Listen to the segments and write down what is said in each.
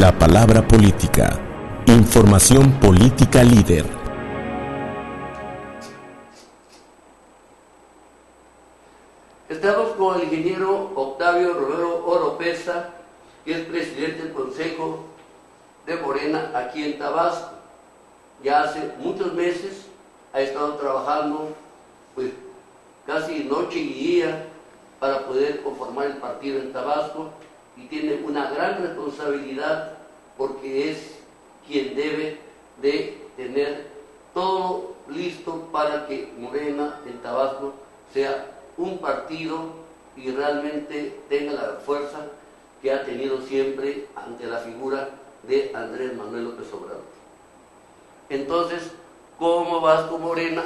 La palabra política. Información política líder. Estamos con el ingeniero Octavio Romero Oropesa, que es presidente del Consejo de Morena aquí en Tabasco. Ya hace muchos meses ha estado trabajando pues casi noche y día para poder conformar el partido en Tabasco, y tiene una gran responsabilidad porque es quien debe de tener todo listo para que Morena en Tabasco sea un partido y realmente tenga la fuerza que ha tenido siempre ante la figura de Andrés Manuel López Obrador. Entonces, ¿cómo vas con Morena?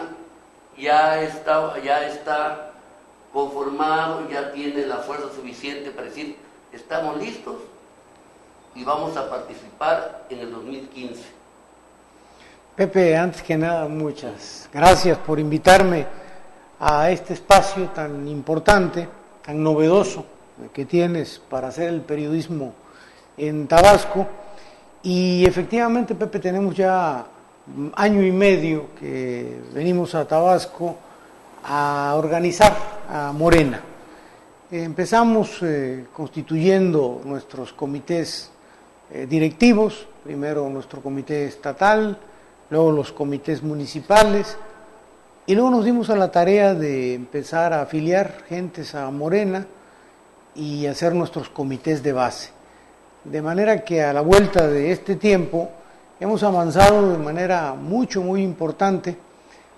Ya está conformado, ya tiene la fuerza suficiente para decir, estamos listos y vamos a participar en el 2015. Pepe, antes que nada, muchas gracias por invitarme a este espacio tan importante, tan novedoso que tienes para hacer el periodismo en Tabasco. Y efectivamente, Pepe, tenemos ya año y medio que venimos a Tabasco a organizar a Morena. Empezamos constituyendo nuestros comités directivos, primero nuestro comité estatal, luego los comités municipales, y luego nos dimos a la tarea de empezar a afiliar gentes a Morena y hacer nuestros comités de base. De manera que a la vuelta de este tiempo hemos avanzado de manera muy importante.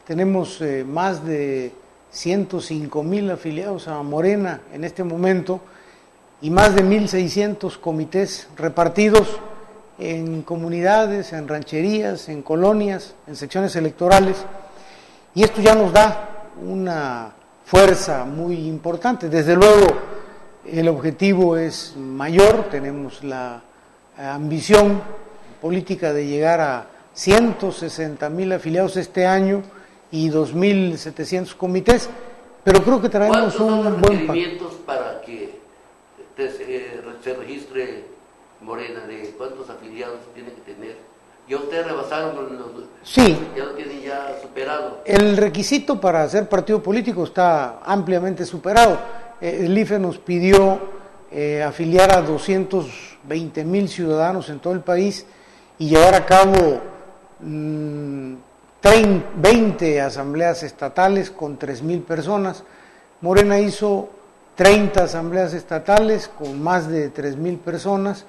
Tenemos más de 105,000 afiliados a Morena en este momento y más de 1,600 comités repartidos en comunidades, en rancherías, en colonias, en secciones electorales, y esto ya nos da una fuerza muy importante. Desde luego el objetivo es mayor, tenemos la ambición política de llegar a 160,000 afiliados este año y 2,700 comités, pero creo que traemos un buen ¿Cuántos requerimientos para que se registre Morena? ¿De cuántos afiliados tiene que tener? ¿Ya ustedes rebasaron los? Sí. ¿Ya lo tienen ya superado? El requisito para ser partido político está ampliamente superado. El IFE nos pidió afiliar a 220,000 ciudadanos en todo el país y llevar a cabo 20 asambleas estatales con 3,000 personas. Morena hizo 30 asambleas estatales con más de 3,000 personas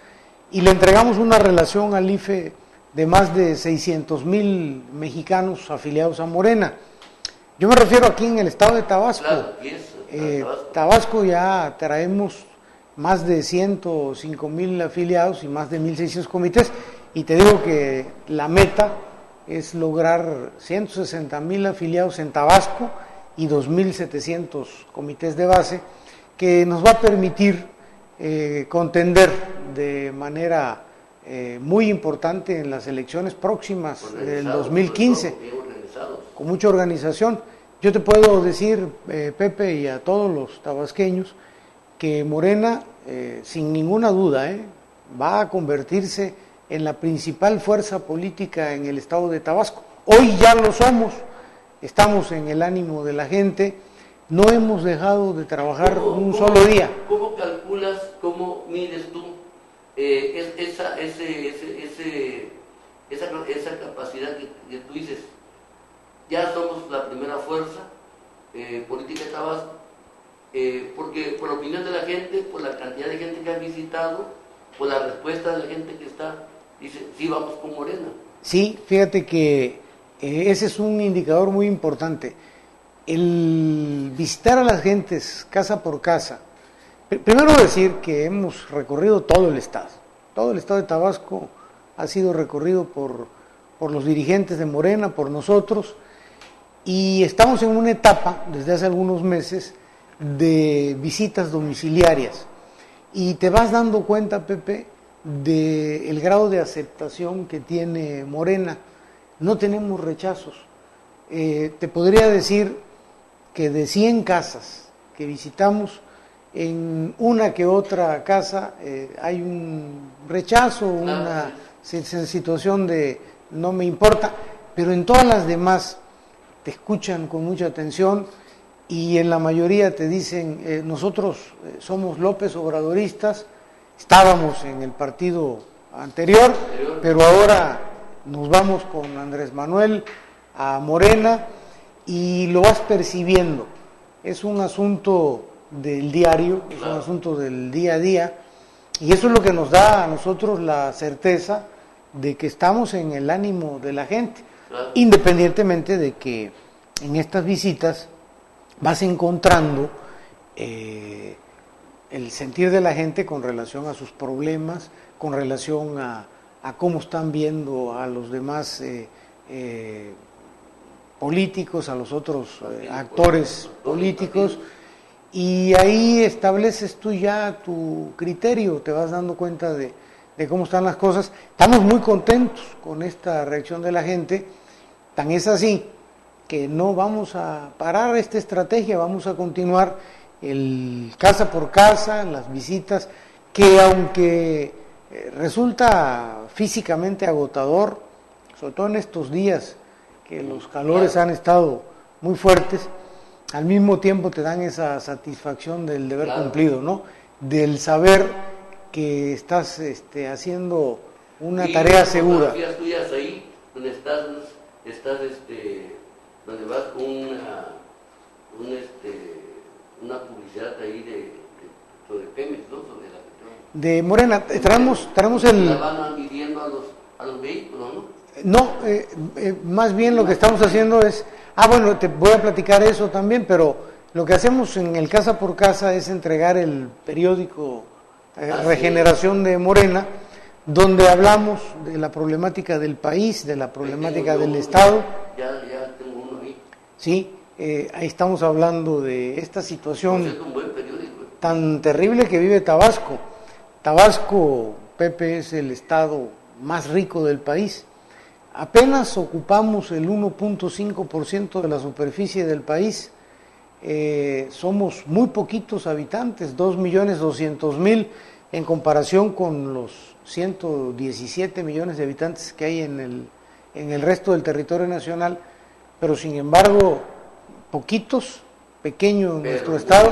y le entregamos una relación al IFE de más de 600,000 mexicanos afiliados a Morena. Yo me refiero aquí en el estado de Tabasco. Claro, Tabasco. Tabasco ya traemos más de 105,000 afiliados y más de 1,600 comités, y te digo que la meta es lograr 160,000 afiliados en Tabasco y 2,700 comités de base, que nos va a permitir contender de manera muy importante en las elecciones próximas del 2015, con mucha organización. Yo te puedo decir, Pepe, y a todos los tabasqueños, que Morena, sin ninguna duda, va a convertirse en la principal fuerza política en el estado de Tabasco. Hoy ya lo somos, estamos en el ánimo de la gente, no hemos dejado de trabajar un solo día. ¿Cómo calculas, cómo mides tú esa capacidad que tú dices? Ya somos la primera fuerza política de Tabasco, porque por la opinión de la gente, por la cantidad de gente que ha visitado, por la respuesta de la gente que está, dice, sí, vamos con Morena. Sí, fíjate que ese es un indicador muy importante. El visitar a las gentes casa por casa. Primero decir que hemos recorrido todo el estado. Todo el estado de Tabasco ha sido recorrido por los dirigentes de Morena, por nosotros, y estamos en una etapa, desde hace algunos meses, de visitas domiciliarias. Y te vas dando cuenta, Pepe, del grado de aceptación que tiene Morena. No tenemos rechazos. Te podría decir que de 100 casas que visitamos, en una que otra casa hay un rechazo, una situación de no me importa, pero en todas las demás te escuchan con mucha atención y en la mayoría te dicen, nosotros somos López Obradoristas, estábamos en el partido anterior, pero ahora nos vamos con Andrés Manuel a Morena y lo vas percibiendo. Es un asunto del diario, es un asunto del día a día y eso es lo que nos da a nosotros la certeza de que estamos en el ánimo de la gente, independientemente de que en estas visitas vas encontrando el sentir de la gente con relación a sus problemas, con relación a cómo están viendo a los demás políticos, a los otros actores políticos, y ahí estableces tú ya tu criterio, te vas dando cuenta de cómo están las cosas. Estamos muy contentos con esta reacción de la gente, tan es así que no vamos a parar esta estrategia, vamos a continuar el casa por casa, las visitas, que aunque resulta físicamente agotador, sobre todo en estos días que los calores han estado muy fuertes, al mismo tiempo te dan esa satisfacción del deber cumplido, ¿no? Del saber que estás haciendo una tarea segura. Fotografías tuyas ahí, donde estás donde vas con una publicidad ahí sobre Pemex, ¿no? Sobre la petróleo. De Morena, traemos el... La van midiendo a los vehículos, ¿no? No, más bien lo que estamos haciendo es... bueno, te voy a platicar eso también, pero lo que hacemos en el Casa por Casa es entregar el periódico Regeneración de Morena, donde hablamos de la problemática del país, de la problemática del Estado. Ya tengo uno ahí. Sí, ahí estamos hablando de esta situación Es un buen periódico. Tan terrible que vive Tabasco. Tabasco, Pepe, es el estado más rico del país. Apenas ocupamos el 1.5% de la superficie del país. Somos muy poquitos habitantes, 2.200.000 en comparación con los 117 millones de habitantes que hay en el resto del territorio nacional, pero sin embargo poquitos, pequeño en nuestro estado,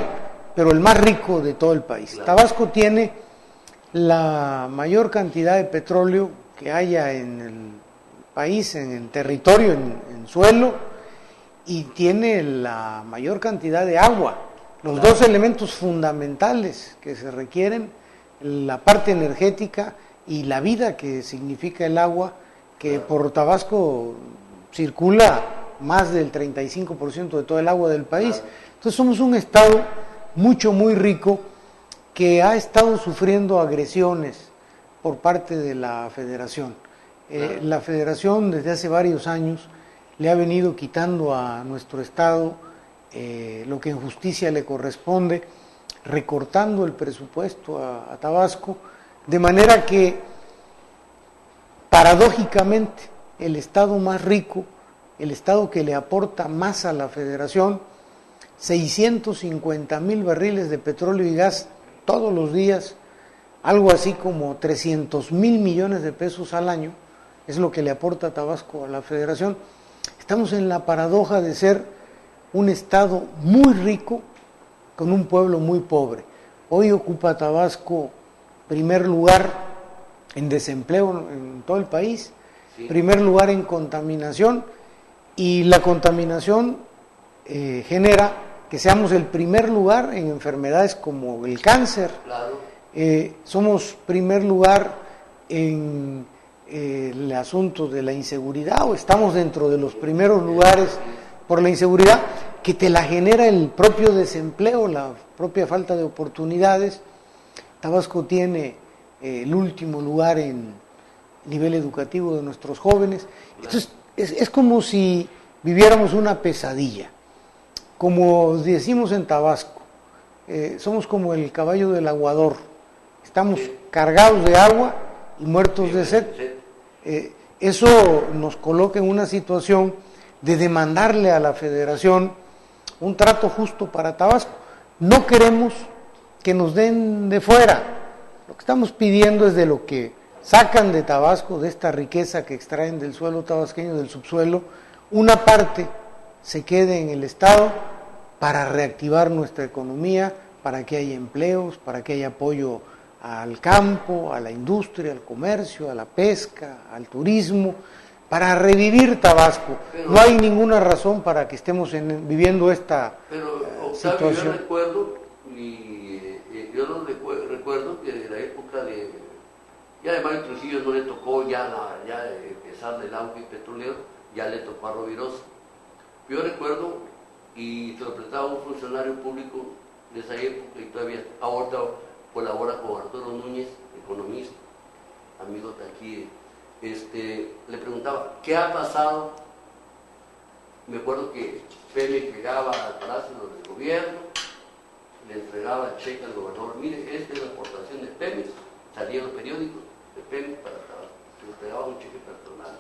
pero el más rico de todo el país. Claro. Tabasco tiene la mayor cantidad de petróleo que haya en el país, en el territorio, en suelo, y tiene la mayor cantidad de agua. Los dos elementos fundamentales que se requieren, la parte energética y la vida que significa el agua, que por Tabasco circula más del 35% de todo el agua del país. Entonces somos un estado muy rico que ha estado sufriendo agresiones por parte de la Federación. La Federación desde hace varios años le ha venido quitando a nuestro estado lo que en justicia le corresponde, recortando el presupuesto a Tabasco, de manera que paradójicamente el estado más rico, el estado que le aporta más a la Federación, 650,000 barriles de petróleo y gas todos los días, algo así como 300,000 millones de pesos al año, es lo que le aporta Tabasco a la Federación. Estamos en la paradoja de ser un estado muy rico con un pueblo muy pobre. Hoy ocupa Tabasco primer lugar en desempleo en todo el país, primer lugar en contaminación, y la contaminación genera que seamos el primer lugar en enfermedades como el cáncer. Claro. Somos primer lugar en el asunto de la inseguridad, o estamos dentro de los primeros lugares por la inseguridad, que te la genera el propio desempleo, la propia falta de oportunidades. Tabasco tiene el último lugar en nivel educativo de nuestros jóvenes. Entonces, es como si viviéramos una pesadilla. Como decimos en Tabasco, somos como el caballo del aguador. Estamos cargados de agua y muertos de sed. Eso nos coloca en una situación de demandarle a la Federación un trato justo para Tabasco. No queremos que nos den de fuera. Lo que estamos pidiendo es de lo que sacan de Tabasco, de esta riqueza que extraen del suelo tabasqueño, del subsuelo, una parte se quede en el Estado para reactivar nuestra economía, para que haya empleos, para que haya apoyo al campo, a la industria, al comercio, a la pesca, al turismo, para revivir Tabasco. Pero, no hay ninguna razón para que estemos viviendo esta situación. Yo recuerdo, recuerdo que de la época de, y además Trujillo no le tocó ya empezar del auge petrolero, ya le tocó a Rovirosa. Yo recuerdo, y se lo prestaba un funcionario público de esa época, y todavía ahora colabora con Arturo Núñez, economista, amigo de aquí, le preguntaba, ¿qué ha pasado? Me acuerdo que Pemex llegaba al Palacio del Gobierno, le entregaba el cheque al gobernador, mire, esta es la aportación de Pemex, salían los periódicos de Pemex para Tabasco, le entregaba un cheque personal.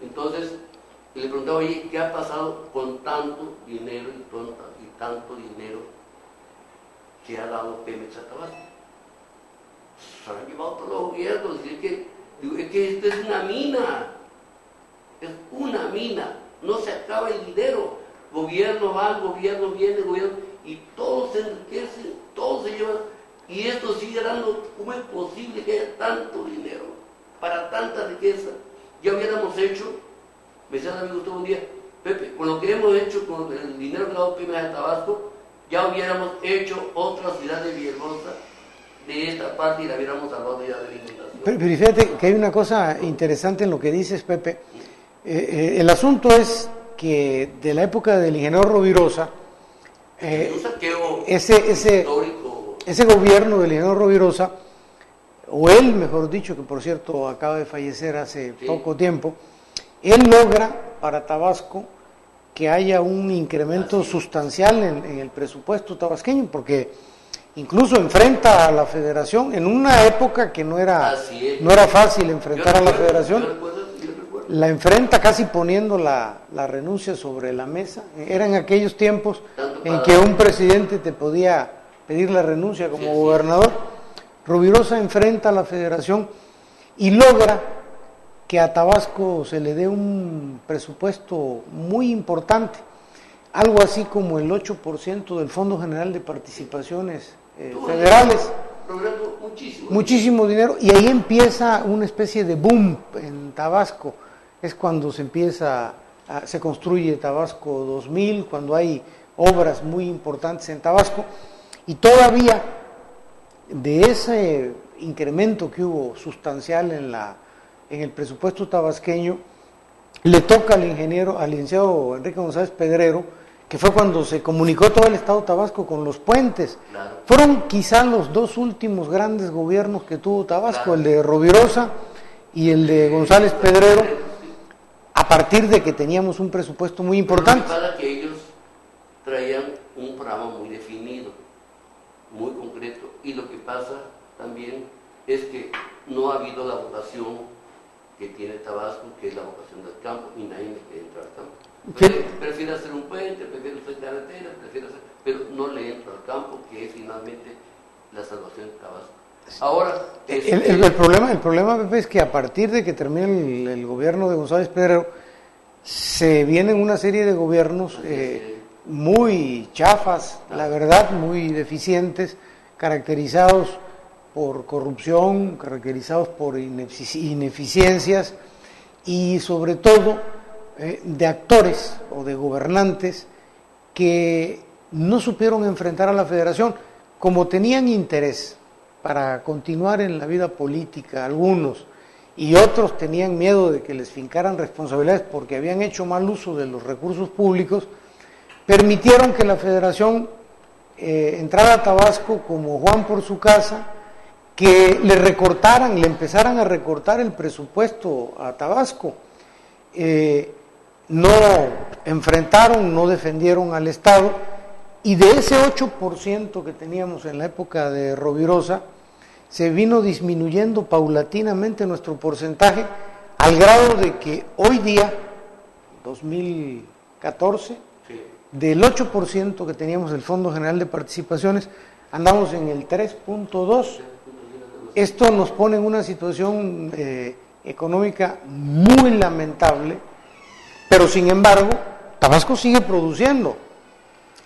Entonces, le preguntaba, oye, ¿qué ha pasado con tanto dinero y tanto dinero que ha dado Pemex a Tabasco? Se han llevado todos los gobiernos, es que esto es una mina, no se acaba el dinero, gobierno va, gobierno viene, gobierno, y todos se enriquecen, todos se llevan, y esto sigue dando. ¿Cómo es posible que haya tanto dinero para tanta riqueza? Ya hubiéramos hecho, me decía un amigo todo un día, Pepe, con lo que hemos hecho con el dinero que ha dado Pemex a Tabasco, ya hubiéramos hecho otra ciudad de Villahermosa de esta parte y la hubiéramos salvado ya de la inundación. Pero fíjate que hay una cosa interesante en lo que dices, Pepe. El asunto es que de la época del ingeniero Rovirosa, ese gobierno del ingeniero Rovirosa, o él, mejor dicho, que por cierto acaba de fallecer hace poco tiempo, él logra para Tabasco que haya un incremento sustancial en el presupuesto tabasqueño, porque incluso enfrenta a la federación en una época que no era fácil enfrentar a la federación. La enfrenta casi poniendo la renuncia sobre la mesa. Eran aquellos tiempos en que un presidente te podía pedir la renuncia como gobernador. Rovirosa enfrenta a la federación y logra que a Tabasco se le dé un presupuesto muy importante, algo así como el 8% del Fondo General de Participaciones federales. Muchísimo dinero, y ahí empieza una especie de boom en Tabasco. Es cuando se construye Tabasco 2000, cuando hay obras muy importantes en Tabasco, y todavía de ese incremento que hubo sustancial en el presupuesto tabasqueño, le toca al licenciado Enrique González Pedrero, que fue cuando se comunicó todo el estado de Tabasco con los puentes. Claro. Fueron quizás los dos últimos grandes gobiernos que tuvo Tabasco, claro, el de Rovirosa y el de González Pedrero, a partir de que teníamos un presupuesto muy importante. Pero para que ellos traían un programa muy definido, muy concreto, y lo que pasa también es que no ha habido la vocación que tiene Tabasco, que es la vocación del campo, y nadie le quiere entrar al campo. Prefiere hacer un puente, prefiere hacer carretera, pero no le entra al campo, que es finalmente la salvación de Tabasco. Ahora, el problema, Pepe, es que a partir de que termine el gobierno de González Pedrero, se vienen una serie de gobiernos muy chafas, la verdad, muy deficientes, caracterizados por corrupción, caracterizados por ineficiencias y sobre todo de actores o de gobernantes que no supieron enfrentar a la federación. Como tenían interés para continuar en la vida política algunos, y otros tenían miedo de que les fincaran responsabilidades porque habían hecho mal uso de los recursos públicos, permitieron que la federación entrara a Tabasco como Juan por su casa, que le empezaran a recortar el presupuesto a Tabasco. No enfrentaron, no defendieron al Estado, y de ese 8% que teníamos en la época de Rovirosa, se vino disminuyendo paulatinamente nuestro porcentaje, al grado de que hoy día, 2014, del 8% que teníamos del Fondo General de Participaciones, andamos en el 3.2. Esto nos pone en una situación económica muy lamentable, pero sin embargo, Tabasco sigue produciendo.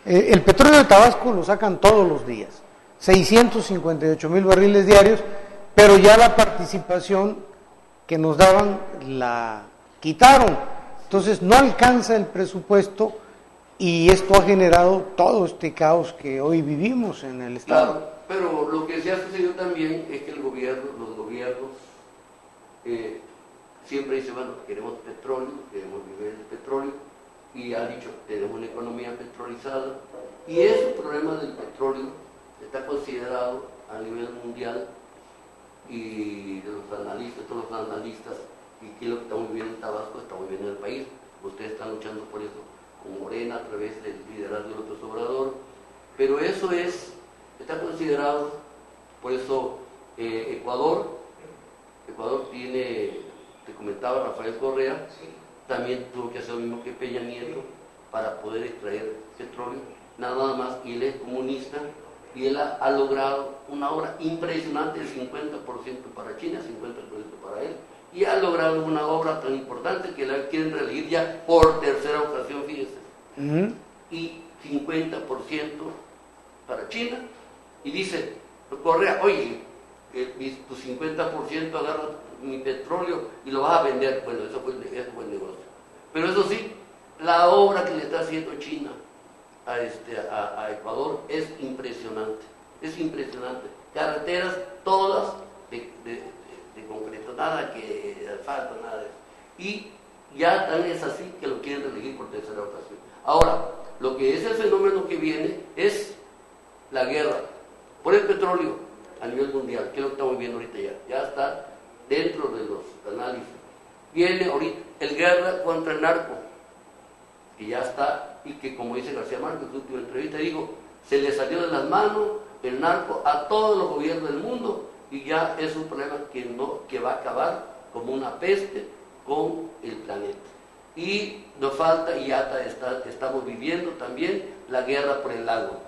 El petróleo de Tabasco lo sacan todos los días, 658,000 barriles diarios, pero ya la participación que nos daban la quitaron. Entonces no alcanza el presupuesto y esto ha generado todo este caos que hoy vivimos en el Estado. Claro, pero lo que se ha sucedido también es que los gobiernos siempre dicen, bueno, queremos petróleo, queremos vivir del petróleo, y han dicho, tenemos una economía petrolizada, y ese problema del petróleo está considerado a nivel mundial, y de los analistas, todos los analistas, y que lo que estamos viviendo en Tabasco, estamos viviendo en el país. Ustedes están luchando por eso con Morena a través del liderazgo de López Obrador, pero eso está considerado, por eso Ecuador tiene, te comentaba Rafael Correa, también tuvo que hacer lo mismo que Peña Nieto para poder extraer petróleo, nada más, y él es comunista, y él ha logrado una obra impresionante, el 50% para China, 50% para él, y ha logrado una obra tan importante que la quieren reelegir ya por tercera ocasión, fíjese, y 50% para China, y dice Correa, oye, tu 50% agarra mi petróleo y lo vas a vender. Bueno, eso fue el negocio. Pero eso sí, la obra que le está haciendo China a Ecuador es impresionante. Carreteras todas de concreto, nada que asfalto, nada de eso. Y ya tan es así que lo quieren reelegir por tercera ocasión. Ahora, lo que es el fenómeno que viene es la guerra por el petróleo a nivel mundial, que es lo que estamos viendo ahorita ya está dentro de los análisis. Viene ahorita el guerra contra el narco, que ya está, y que como dice García Márquez en su última entrevista, digo, se le salió de las manos el narco a todos los gobiernos del mundo, y ya es un problema que va a acabar como una peste con el planeta. Y nos falta, y ya estamos viviendo también, la guerra por el agua.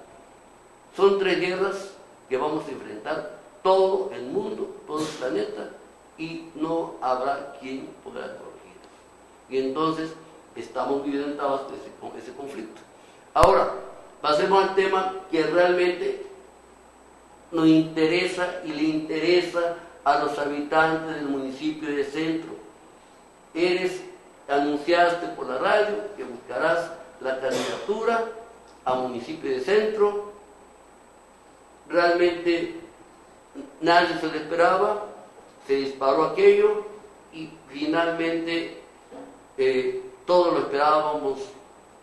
Son 3 guerras que vamos a enfrentar todo el mundo, todo el planeta, y no habrá quien pueda corregir. Y entonces estamos viviendo en Tabasco ese conflicto. Ahora, pasemos al tema que realmente nos interesa y le interesa a los habitantes del municipio de Centro. Anunciaste por la radio que buscarás la candidatura a municipio de Centro. Realmente nadie se lo esperaba, se disparó aquello y finalmente todos lo esperábamos,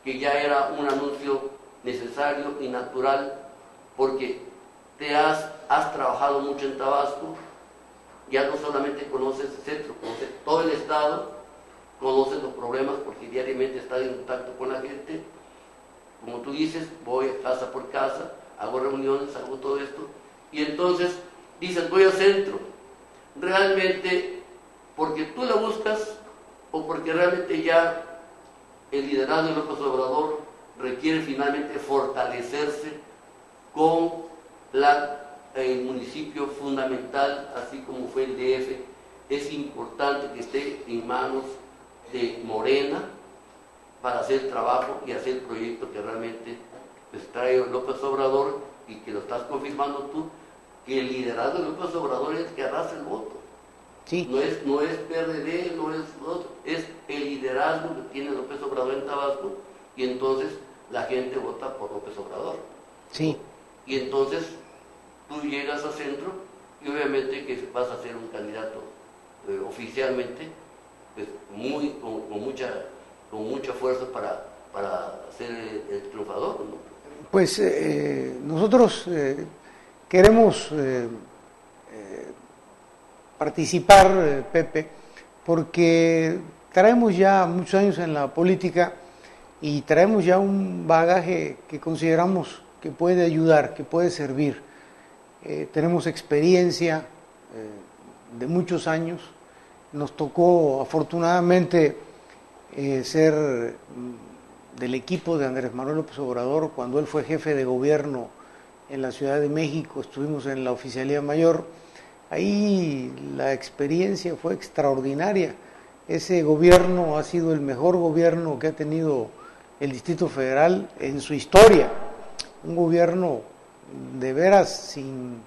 que ya era un anuncio necesario y natural, porque has trabajado mucho en Tabasco, ya no solamente conoces el centro, conoces todo el estado, conoces los problemas porque diariamente estás en contacto con la gente. Como tú dices, voy casa por casa, hago reuniones, hago todo esto, y entonces dices, voy al centro, realmente porque tú la buscas o porque realmente ya el liderazgo de López Obrador requiere finalmente fortalecerse con el municipio fundamental, así como fue el DF. Es importante que esté en manos de Morena para hacer trabajo y hacer el proyecto que realmente pues, trae López Obrador, y que lo estás confirmando tú, que el liderazgo de López Obrador es el que arrasa el voto. Sí. No es PRD, no es otro, es el liderazgo que tiene López Obrador en Tabasco, y entonces la gente vota por López Obrador. Sí. Y entonces tú llegas al centro y obviamente que vas a ser un candidato oficialmente, pues con mucha fuerza para ser el triunfador, ¿no? Pues nosotros queremos participar, Pepe, porque traemos ya muchos años en la política y traemos ya un bagaje que consideramos que puede ayudar, que puede servir. Tenemos experiencia de muchos años. Nos tocó afortunadamente ser del equipo de Andrés Manuel López Obrador cuando él fue jefe de gobierno en la Ciudad de México, estuvimos en la Oficialía Mayor. Ahí la experiencia fue extraordinaria. Ese gobierno ha sido el mejor gobierno que ha tenido el Distrito Federal en su historia. Un gobierno de veras sin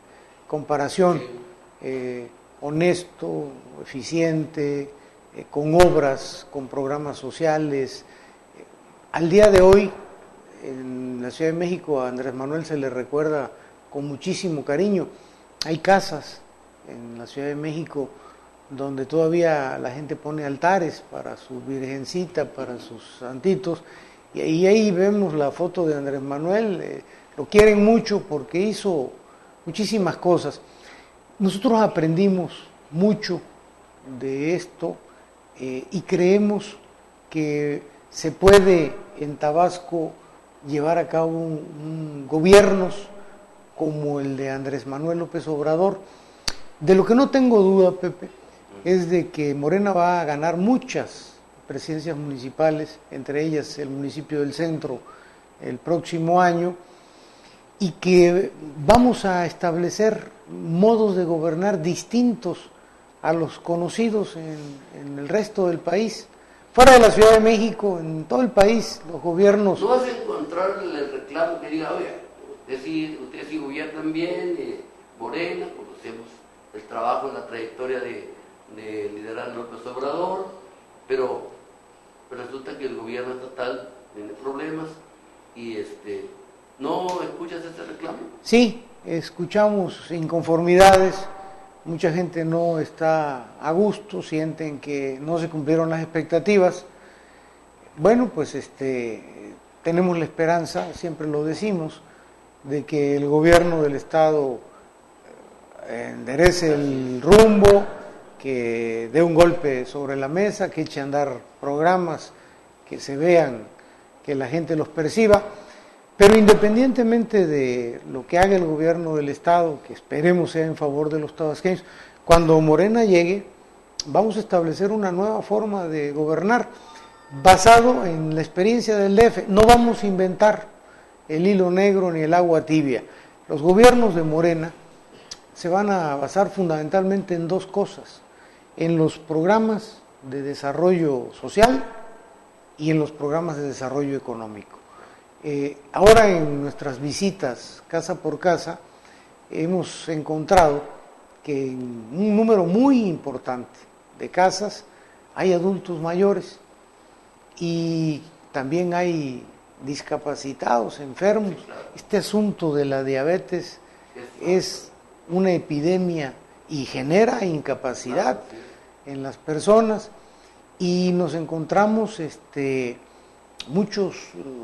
comparación, honesto, eficiente, con obras, con programas sociales. Al día de hoy, en la Ciudad de México, a Andrés Manuel se le recuerda con muchísimo cariño. Hay casas en la Ciudad de México donde todavía la gente pone altares para su virgencita, para sus santitos, y ahí vemos la foto de Andrés Manuel. Lo quieren mucho porque hizo muchísimas cosas. Nosotros aprendimos mucho de esto y creemos que se puede en Tabasco llevar a cabo gobiernos como el de Andrés Manuel López Obrador. De lo que no tengo duda, Pepe, es de que Morena va a ganar muchas presidencias municipales, entre ellas el municipio del Centro, el próximo año, y que vamos a establecer modos de gobernar distintos a los conocidos en el resto del país. Fuera de la Ciudad de México, en todo el país, los gobiernos... No vas a encontrar el reclamo que diga, oye, ustedes sí gobiernan bien, Morena, conocemos el trabajo y la trayectoria de liderar López Obrador, pero resulta que el gobierno estatal tiene problemas y ¿no escuchas este reclamo? Sí, escuchamos inconformidades, mucha gente no está a gusto, sienten que no se cumplieron las expectativas. Bueno, pues tenemos la esperanza, siempre lo decimos, de que el gobierno del Estado enderece el rumbo, que dé un golpe sobre la mesa, que eche a andar programas, que se vean, que la gente los perciba. Pero independientemente de lo que haga el gobierno del Estado, que esperemos sea en favor de los tabasqueños, cuando Morena llegue, vamos a establecer una nueva forma de gobernar, basado en la experiencia del DF. No vamos a inventar el hilo negro ni el agua tibia. Los gobiernos de Morena se van a basar fundamentalmente en dos cosas: en los programas de desarrollo social y en los programas de desarrollo económico. Ahora en nuestras visitas casa por casa hemos encontrado que en un número muy importante de casas hay adultos mayores y también hay discapacitados, enfermos. Este asunto de la diabetes es una epidemia y genera incapacidad en las personas, y nos encontramos muchos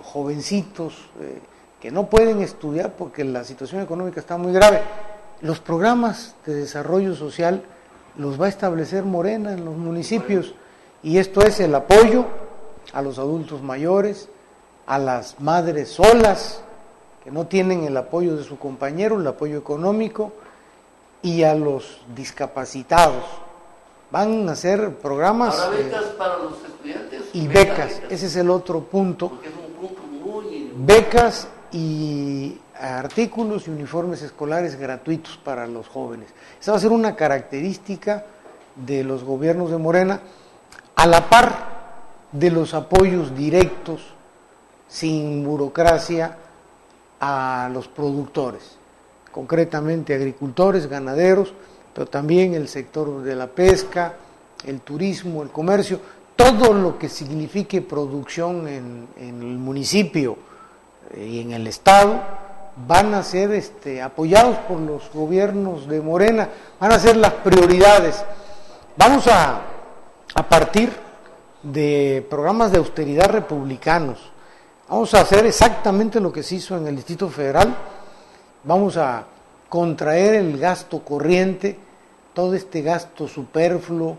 jovencitos que no pueden estudiar porque la situación económica está muy grave. Los programas de desarrollo social los va a establecer Morena en los municipios, y esto es el apoyo a los adultos mayores, a las madres solas que no tienen el apoyo de su compañero, el apoyo económico, y a los discapacitados. Van a ser programas... ¿Habrá becas para los estudiantes? Y becas, ese es el otro punto. Porque es un punto muy... Becas y artículos y uniformes escolares gratuitos para los jóvenes. Esa va a ser una característica de los gobiernos de Morena, a la par de los apoyos directos, sin burocracia, a los productores, concretamente agricultores, ganaderos, pero también el sector de la pesca, el turismo, el comercio, todo lo que signifique producción en el municipio y en el estado, van a ser apoyados por los gobiernos de Morena, van a ser las prioridades. Vamos a partir de programas de austeridad republicanos, vamos a hacer exactamente lo que se hizo en el Distrito Federal, vamos a contraer el gasto corriente, todo este gasto superfluo,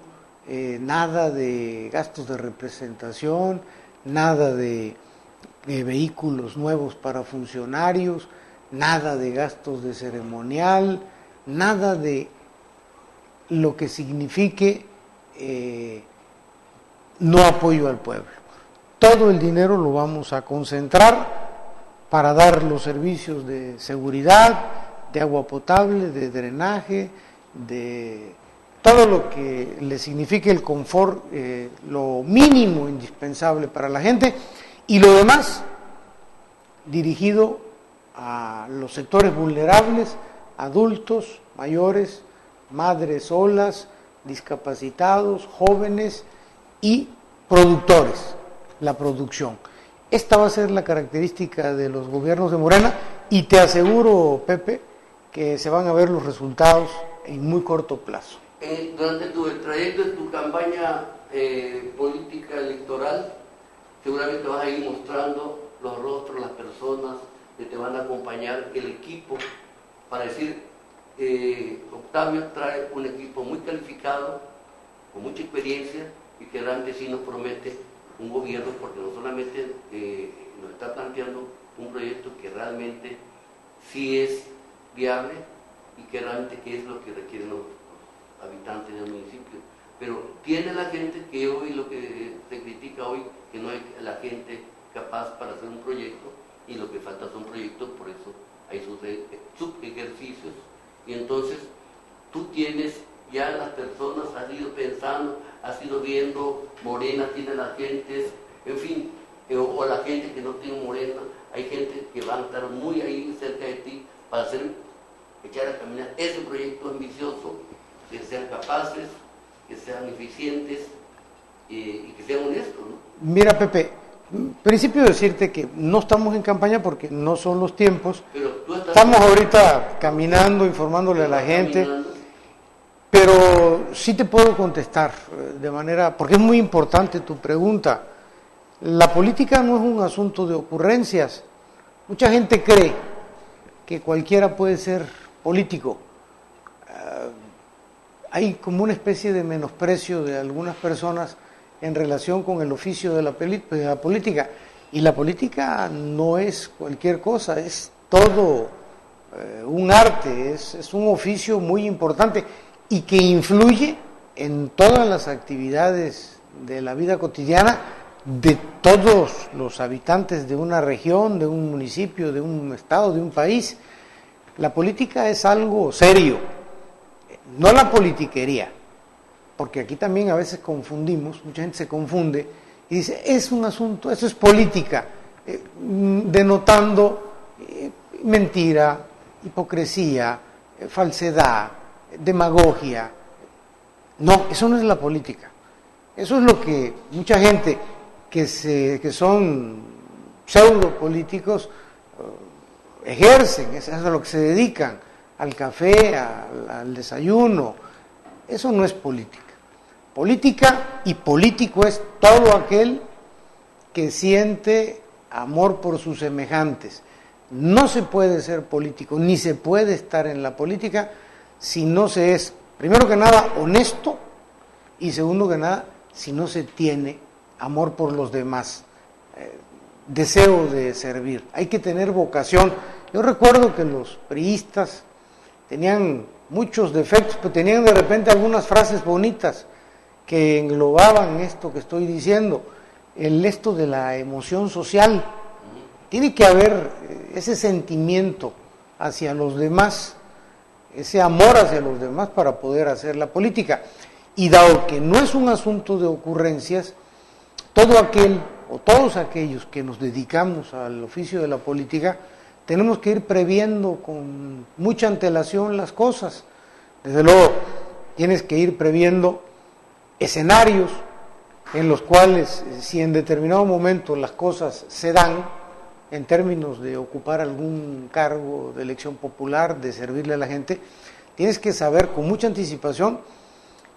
nada de gastos de representación, nada de vehículos nuevos para funcionarios, nada de gastos de ceremonial, nada de lo que signifique no apoyo al pueblo. Todo el dinero lo vamos a concentrar para dar los servicios de seguridad, de agua potable, de drenaje, de todo lo que le signifique el confort, lo mínimo indispensable para la gente, y lo demás dirigido a los sectores vulnerables, adultos, mayores, madres solas, discapacitados, jóvenes y productores, la producción. Esta va a ser la característica de los gobiernos de Morena, y te aseguro, Pepe, que se van a ver los resultados en muy corto plazo. Durante el trayecto de tu campaña política electoral, seguramente vas a ir mostrando los rostros, las personas que te van a acompañar, el equipo, para decir, Octavio trae un equipo muy calificado, con mucha experiencia, y que realmente sí nos promete un gobierno, porque no solamente nos está planteando un proyecto que realmente sí es viable y que realmente qué es lo que requieren los habitantes del municipio, pero tiene la gente que hoy, lo que se critica hoy, que no hay la gente capaz para hacer un proyecto, y lo que falta son proyectos, por eso hay subejercicios. Y entonces tú tienes ya las personas, has ido pensando, has ido viendo, Morena tiene las gentes, en fin, o la gente que no tiene Morena, hay gente que va a estar muy ahí cerca de ti para echar a caminar ese proyecto ambicioso, que sean capaces, que sean eficientes y que sean honestos, ¿no? Mira, Pepe, principio decirte que no estamos en campaña porque no son los tiempos. Estamos ahorita caminando, informándole a la gente, pero sí te puedo contestar de manera, porque es muy importante tu pregunta. La política no es un asunto de ocurrencias. Mucha gente cree que cualquiera puede ser político. Hay como una especie de menosprecio de algunas personas en relación con el oficio de la política, y la política no es cualquier cosa, es todo un arte, es un oficio muy importante y que influye en todas las actividades de la vida cotidiana de todos los habitantes de una región, de un municipio, de un estado, de un país. La política es algo serio, no la politiquería, porque aquí también a veces confundimos, mucha gente se confunde y dice, es un asunto, eso es política, denotando mentira, hipocresía, falsedad, demagogia. No, eso no es la política. Eso es lo que mucha gente que son pseudopolíticos ejercen, eso es a lo que se dedican, al café, al desayuno. Eso no es política. Política y político es todo aquel que siente amor por sus semejantes. No se puede ser político, ni se puede estar en la política si no se es, primero que nada, honesto, y segundo que nada, si no se tiene amor por los demás, deseo de servir. Hay que tener vocación. Yo recuerdo que los priistas tenían muchos defectos, pero tenían de repente algunas frases bonitas que englobaban esto que estoy diciendo, esto de la emoción social. Tiene que haber ese sentimiento hacia los demás, ese amor hacia los demás para poder hacer la política. Y dado que no es un asunto de ocurrencias, todo aquel o todos aquellos que nos dedicamos al oficio de la política, tenemos que ir previendo con mucha antelación las cosas. Desde luego, tienes que ir previendo escenarios en los cuales, si en determinado momento las cosas se dan, en términos de ocupar algún cargo de elección popular, de servirle a la gente, tienes que saber con mucha anticipación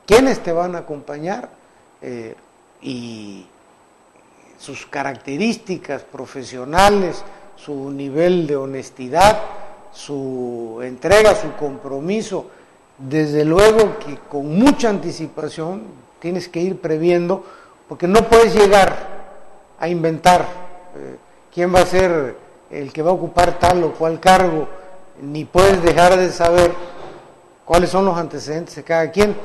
quiénes te van a acompañar y sus características profesionales, su nivel de honestidad, su entrega, su compromiso. Desde luego que con mucha anticipación tienes que ir previendo, porque no puedes llegar a inventar quién va a ser el que va a ocupar tal o cual cargo, ni puedes dejar de saber cuáles son los antecedentes de cada quien.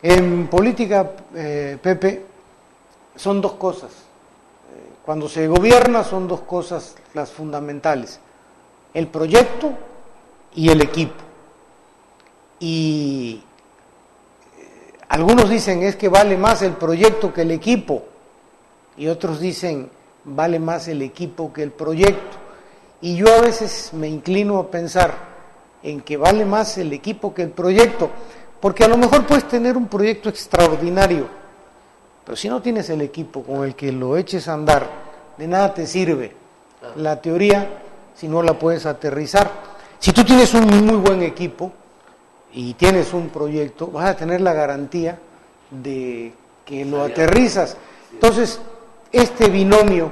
En política, Pepe, son dos cosas Cuando se gobierna son dos cosas las fundamentales, el proyecto y el equipo. Y algunos dicen es que vale más el proyecto que el equipo, y otros dicen vale más el equipo que el proyecto. Y yo a veces me inclino a pensar en que vale más el equipo que el proyecto, porque a lo mejor puedes tener un proyecto extraordinario, pero si no tienes el equipo con el que lo eches a andar, de nada te sirve la teoría si no la puedes aterrizar. Si tú tienes un muy buen equipo y tienes un proyecto, vas a tener la garantía de que lo aterrizas. Entonces, este binomio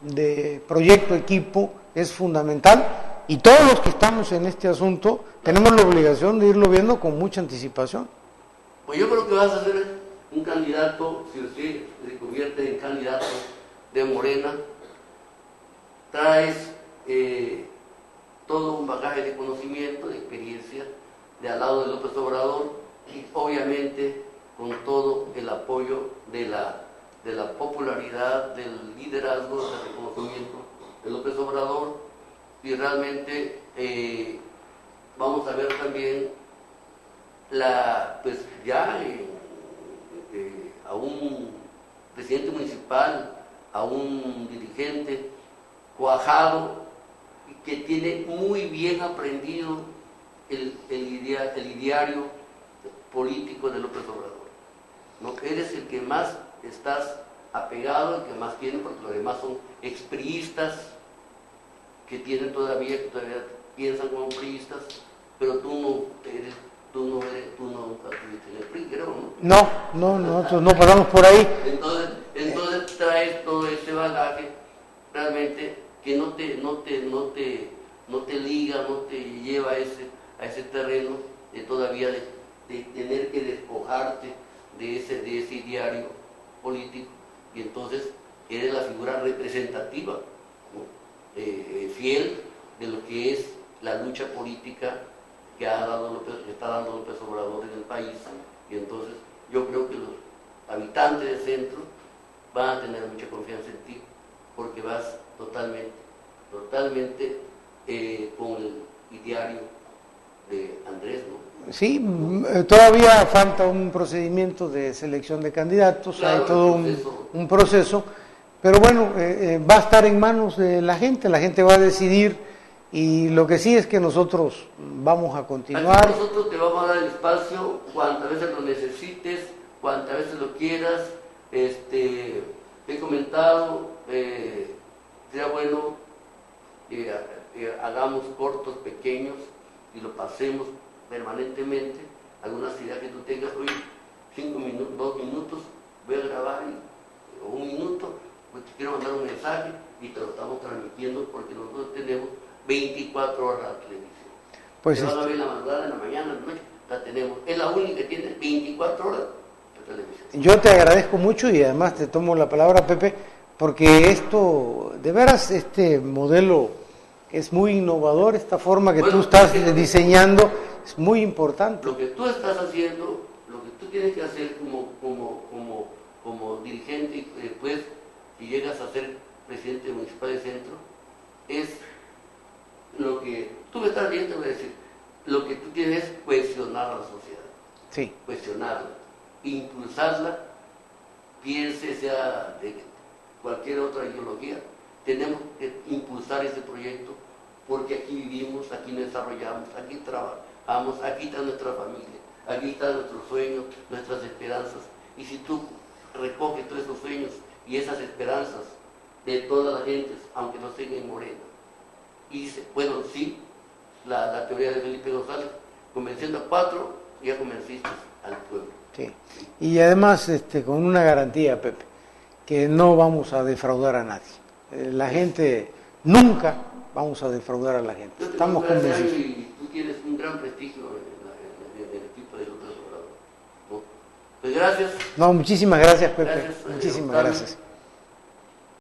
de proyecto-equipo es fundamental, y todos los que estamos en este asunto tenemos la obligación de irlo viendo con mucha anticipación. Pues yo creo que vas a ser un candidato, si usted se convierte en candidato de Morena, traes todo un bagaje de conocimiento, de experiencia, de al lado de López Obrador, y obviamente con todo el apoyo de la popularidad, del liderazgo, del reconocimiento de López Obrador, y realmente vamos a ver también pues ya a un presidente municipal, a un dirigente cuajado que tiene muy bien aprendido el ideario político de López Obrador, ¿no? Eres el que más estás apegado, el que más tiene, porque los demás son expriistas que todavía piensan como priistas, pero tú no estuviste en el PRI, creo, ¿no? No, nosotros no pasamos por ahí. Entonces traes todo ese bagaje realmente que no te liga, no te lleva a ese terreno de todavía de tener que despojarte de ese ideario político, y entonces eres la figura representativa, ¿no? Fiel de lo que es la lucha política que está dando López Obrador en el país, y entonces yo creo que los habitantes del centro van a tener mucha confianza en ti, porque vas totalmente con el ideario de Andrés, ¿no? Sí, todavía falta un procedimiento de selección de candidatos, claro, hay todo un proceso, pero bueno, va a estar en manos de la gente va a decidir, y lo que sí es que nosotros vamos a continuar. Aquí nosotros te vamos a dar el espacio cuantas veces lo necesites, cuantas veces lo quieras. He comentado, sería bueno que hagamos cortos, pequeños, y lo pasemos permanentemente. Algunas ideas que tú tengas hoy, 5 minutos, 2 minutos, voy a grabar, o 1 minuto, pues te quiero mandar un mensaje y te lo estamos transmitiendo, porque nosotros tenemos 24 horas la televisión. Pues van a ver en la madrugada, en la mañana, en la noche, la tenemos. Es la única que tiene 24 horas de televisión. Yo te agradezco mucho, y además te tomo la palabra, Pepe, porque esto, de veras, este modelo es muy innovador, esta forma que tú estás diseñando es muy importante. Lo que tú estás haciendo, lo que tú tienes que hacer como dirigente, y después, si llegas a ser presidente municipal de centro, es lo que tú me estás viendo, voy a decir, lo que tú tienes es cuestionar a la sociedad. Sí. Cuestionarla, impulsarla, piense sea de cualquier otra ideología. Tenemos que impulsar ese proyecto, porque aquí vivimos, aquí nos desarrollamos, aquí trabajamos, aquí está nuestra familia, aquí están nuestros sueños, nuestras esperanzas. Y si tú recoges todos esos sueños y esas esperanzas de todas las gentes, aunque no estén en Morena, y dice, bueno, sí, la teoría de Felipe González, convenciendo a 4, ya convenciste al pueblo. Sí. Y además con una garantía, Pepe, que no vamos a defraudar a nadie. La gente, nunca vamos a defraudar a la gente. Estamos convencidos. Y tú tienes un gran prestigio en el equipo de López Obrador, ¿no? Pues gracias. No, muchísimas gracias, Pepe. Gracias, muchísimas gracias.